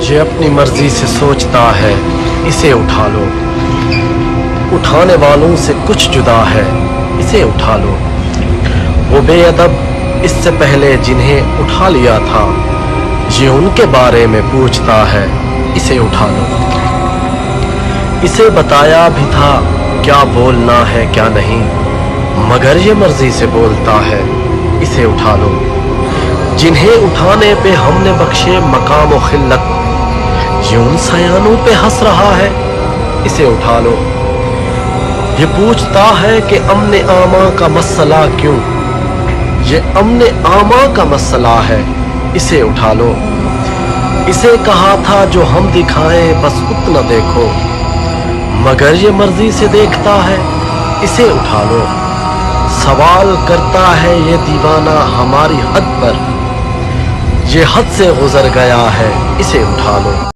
ये अपनी मर्जी से सोचता है, इसे उठा लो। उठाने वालों से कुछ जुदा है, इसे उठा लो। वो बेअदब इससे पहले जिन्हें उठा लिया था, ये उनके बारे में पूछता है, इसे उठा लो। इसे बताया भी था क्या बोलना है क्या नहीं, मगर ये मर्जी से बोलता है, इसे उठा लो। जिन्हें उठाने पे हमने बख्शे मकाम व खिल्लत, ये उन सयानों पे हंस रहा है, इसे उठा लो। ये पूछता है कि अमने आमा का मसला क्यों, ये अमने आमा का मसला है, इसे उठा लो। इसे कहा था जो हम दिखाएं बस उतना देखो, मगर ये मर्जी से देखता है, इसे उठा लो। सवाल करता है ये दीवाना हमारी हद पर, ये हद से गुजर गया है, इसे उठा लो।